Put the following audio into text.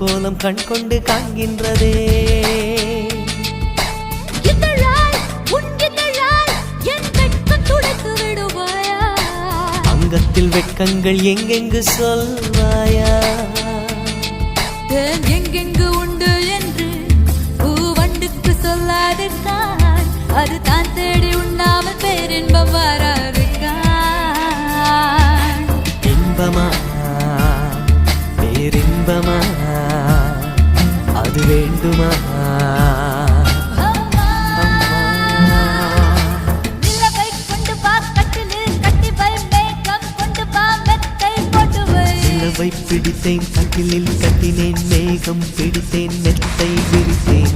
கோலம் கண் கொண்டு காண்கின்றதே. அங்கத்தில் வெட்கங்கள் எங்கெங்கு சொல்வாயா? எங்கெங்கு உண்டு என்று பூவண்டுக்கு சொல்லாதிருக்காய். அது தான் தேடி உண்ணாமல் பேரின்பம் வராதிருக்காய். இன்பமா பேரின்பமா அது வேண்டுமா? பிடித்தேன் கட்டிலில் கட்டினேன் மேகம் பிடித்தேன் மெத்தை விரித்தேன்.